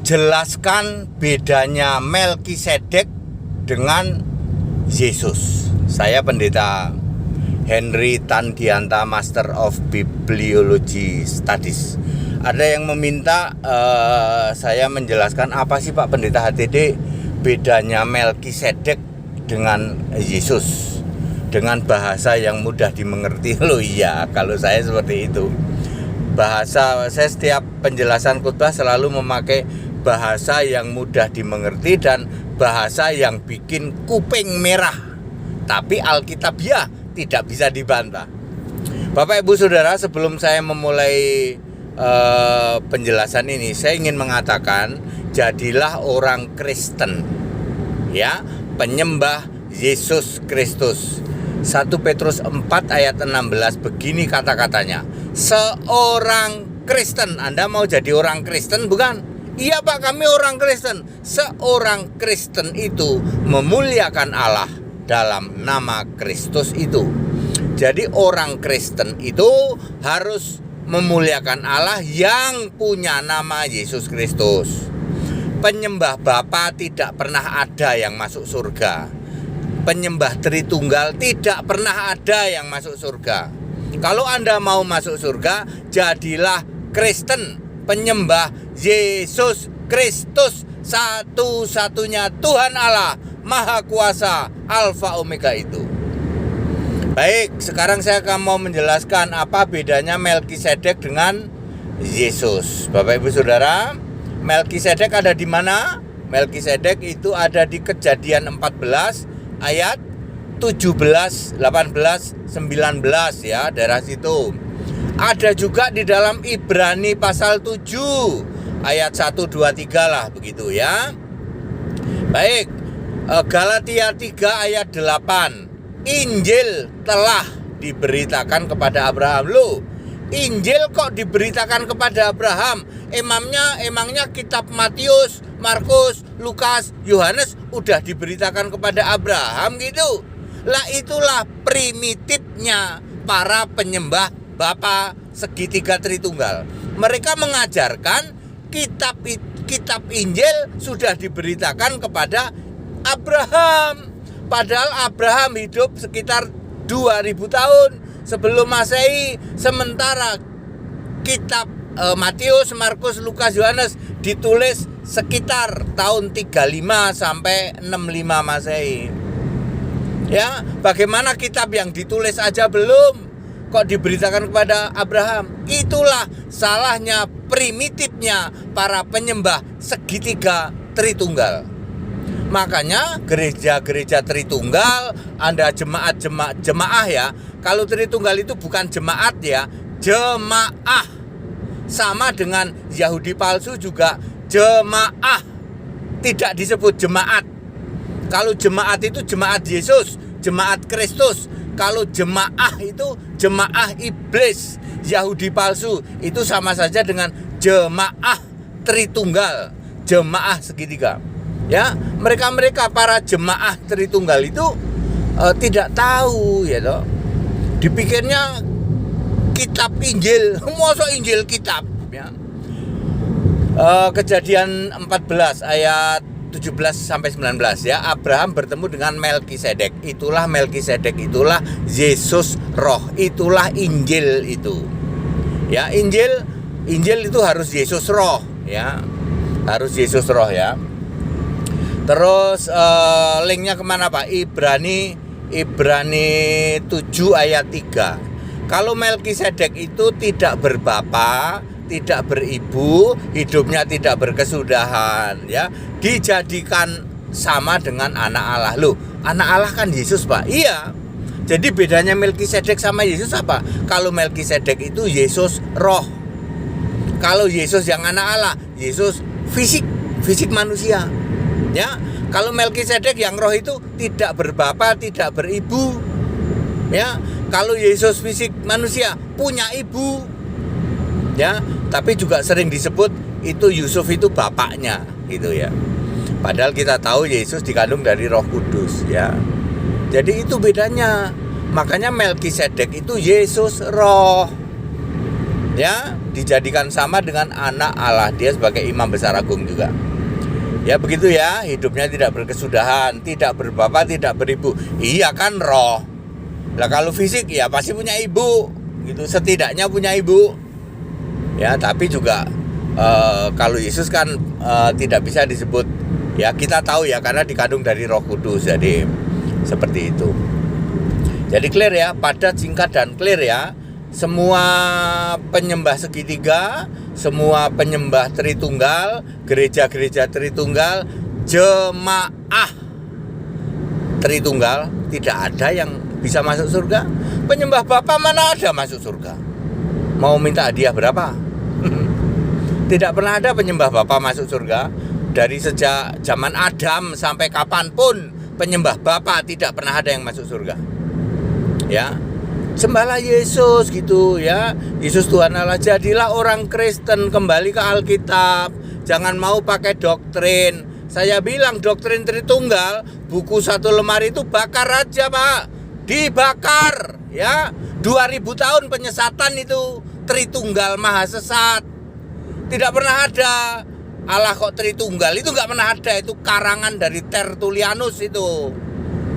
jelaskan bedanya Melkisedek dengan Yesus. Saya Pendeta Henry Tandianta, Master of Bibliology Studies. Ada yang meminta saya menjelaskan apa sih Pak Pendeta HTD bedanya Melkisedek dengan Yesus dengan bahasa yang mudah dimengerti. Loh iya, kalau saya seperti itu. Bahasa saya setiap penjelasan khotbah selalu memakai bahasa yang mudah dimengerti dan bahasa yang bikin kuping merah. Tapi Alkitabiah tidak bisa dibantah. Bapak Ibu Saudara, sebelum saya memulai penjelasan ini, saya ingin mengatakan jadilah orang Kristen, ya, penyembah Yesus Kristus. 1 Petrus 4 ayat 16 begini kata-katanya. Seorang Kristen, Anda mau jadi orang Kristen bukan? Iya Pak, kami orang Kristen. Seorang Kristen itu memuliakan Allah dalam nama Kristus itu. Jadi orang Kristen itu harus memuliakan Allah yang punya nama Yesus Kristus. Penyembah Bapa tidak pernah ada yang masuk surga. Penyembah Tritunggal tidak pernah ada yang masuk surga. Kalau Anda mau masuk surga, jadilah Kristen, penyembah Yesus Kristus, satu-satunya Tuhan Allah, Maha Kuasa, Alfa Omega itu. Baik, sekarang saya akan mau menjelaskan apa bedanya Melkisedek dengan Yesus. Bapak Ibu Saudara, Melkisedek ada di mana? Melkisedek itu ada di Kejadian 14 ayat 17, 18, 19 ya, daerah situ. Ada juga di dalam Ibrani pasal 7 ayat 1, 2, 3 lah begitu ya. Baik, Galatia 3 ayat 8. Injil telah diberitakan kepada Abraham. Loh, Injil kok diberitakan kepada Abraham? Emangnya kitab Matius, Markus, Lukas, Yohanes udah diberitakan kepada Abraham gitu? Lah itulah primitifnya para penyembah Bapa segitiga Tritunggal. Mereka mengajarkan kitab Injil sudah diberitakan kepada Abraham. Padahal Abraham hidup sekitar 2000 tahun sebelum Masehi, sementara kitab Matius, Markus, Lukas, Yohanes ditulis sekitar tahun 35 sampai 65 Masehi. Ya, bagaimana kitab yang ditulis aja belum kok diberitakan kepada Abraham? Itulah salahnya, primitifnya para penyembah segitiga Tritunggal. Makanya gereja-gereja Tritunggal, Anda jemaah ya. Kalau Tritunggal itu bukan jemaat ya, jemaah. Sama dengan Yahudi palsu juga jemaah, tidak disebut jemaat. Kalau jemaat itu jemaat Yesus, jemaat Kristus. Kalau jemaah itu jemaah iblis, Yahudi palsu. Itu sama saja dengan jemaah Tritunggal, jemaah segitiga. Ya, mereka para jemaah Tritunggal itu tidak tahu ya toh. Dipikirnya kitab Injil, masa Injil kitab ya. Kejadian 14 ayat 17 sampai 19 ya. Abraham bertemu dengan Melkisedek. Itulah Melkisedek, itulah Yesus roh, itulah Injil itu. Ya, Injil itu harus Yesus roh ya. Harus Yesus roh ya. Terus linknya kemana Pak? Ibrani 7 ayat 3. Kalau Melkisedek itu tidak berbapa, tidak beribu, hidupnya tidak berkesudahan ya, dijadikan sama dengan anak Allah. Loh, anak Allah kan Yesus Pak. Iya. Jadi bedanya Melkisedek sama Yesus apa? Kalau Melkisedek itu Yesus roh. Kalau Yesus yang anak Allah, Yesus fisik manusia. Ya. Kalau Melkisedek yang roh itu tidak berbapa, tidak beribu. Ya. Kalau Yesus fisik manusia punya ibu. Ya, tapi juga sering disebut itu Yusuf itu bapaknya gitu ya. Padahal kita tahu Yesus dikandung dari Roh Kudus ya. Jadi itu bedanya. Makanya Melkisedek itu Yesus roh. Ya, dijadikan sama dengan anak Allah. Dia sebagai imam besar agung juga. Ya begitu ya, hidupnya tidak berkesudahan, tidak berbapak, tidak beribu. Iya kan roh. Lah kalau fisik ya pasti punya ibu, gitu. Setidaknya punya ibu. Ya, tapi juga kalau Yesus kan tidak bisa disebut, ya kita tahu ya karena dikandung dari Roh Kudus. Jadi seperti itu. Jadi clear ya, padat, singkat dan clear ya. Semua penyembah segitiga, semua penyembah Tritunggal, gereja-gereja Tritunggal, jemaah Tritunggal, tidak ada yang bisa masuk surga. Penyembah Bapa mana ada masuk surga? Mau minta hadiah berapa? Tidak pernah ada penyembah Bapa masuk surga. Dari sejak zaman Adam sampai kapanpun, penyembah Bapa tidak pernah ada yang masuk surga. Ya, sembahlah Yesus gitu ya. Yesus Tuhan Allah. Jadilah orang Kristen, kembali ke Alkitab. Jangan mau pakai doktrin. Saya bilang doktrin Tritunggal, buku satu lemari itu bakar aja Pak. Dibakar ya. 2000 tahun penyesatan itu. Tritunggal maha sesat. Tidak pernah ada Allah kok Tritunggal, itu nggak pernah ada. Itu karangan dari Tertullianus itu.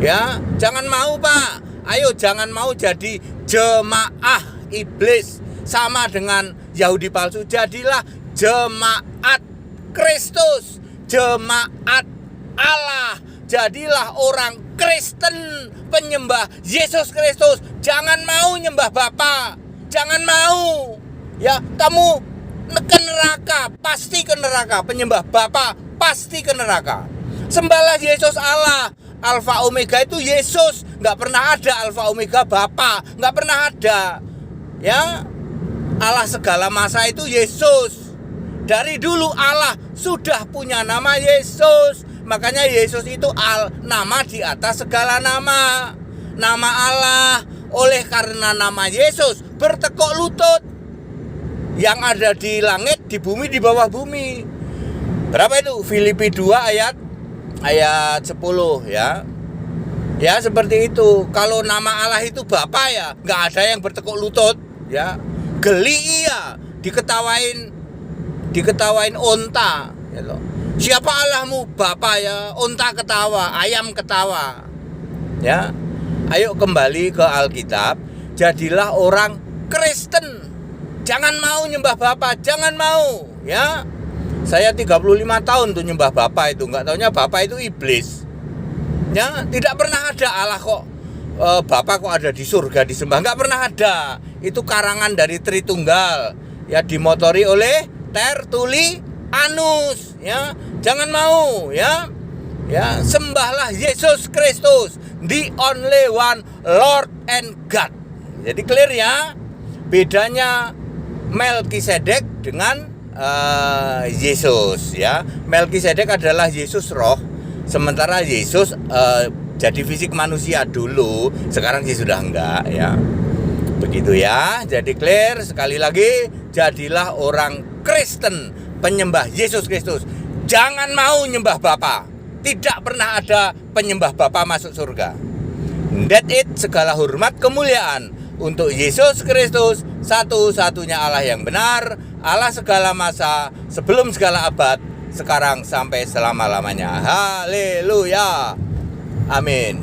Ya, jangan mau Pak. Ayo jangan mau jadi jemaah iblis sama dengan Yahudi palsu. Jadilah jemaat Kristus, jemaat Allah. Jadilah orang Kristen, penyembah Yesus Kristus. Jangan mau nyembah Bapa. Jangan mau. Ya, kamu ke neraka, pasti ke neraka. Penyembah Bapa pasti ke neraka. Sembahlah Yesus Allah. Alfa Omega itu Yesus. Nggak pernah ada Alfa Omega Bapa. Nggak pernah ada. Ya, Allah segala masa itu Yesus. Dari dulu Allah sudah punya nama Yesus. Makanya Yesus itu nama di atas segala nama. Nama Allah. Oleh karena nama Yesus bertekuk lutut. Yang ada di langit, di bumi, di bawah bumi. Berapa itu? Filipi 2 ayat 10 ya. Ya seperti itu. Kalau nama Allah itu Bapa ya, nggak ada yang bertekuk lutut ya. Geli iya, diketawain onta gitu. Siapa Allahmu? Bapa ya. Onta ketawa, ayam ketawa. Ya. Ayo kembali ke Alkitab. Jadilah orang Kristen. Jangan mau nyembah Bapa, jangan mau ya. Saya 35 tahun tuh nyembah Bapa itu, nggak taunya Bapa itu iblis. Ya, tidak pernah ada Allah kok Bapa kok ada di surga disembah, nggak pernah ada. Itu karangan dari Tritunggal, ya dimotori oleh Tertullianus, ya. Jangan mau, ya. Ya, sembahlah Yesus Kristus, the only one Lord and God. Jadi clear ya. Bedanya Melkisedek dengan Yesus ya. Melkisedek adalah Yesus roh, sementara Yesus jadi fisik manusia dulu, sekarang sih sudah enggak ya. Begitu ya. Jadi clear sekali lagi, jadilah orang Kristen, penyembah Yesus Kristus. Jangan mau nyembah Bapa. Tidak pernah ada penyembah Bapa masuk surga. That it, segala hormat kemuliaan untuk Yesus Kristus, satu-satunya Allah yang benar, Allah segala masa, sebelum segala abad, sekarang sampai selama-lamanya. Haleluya. Amin.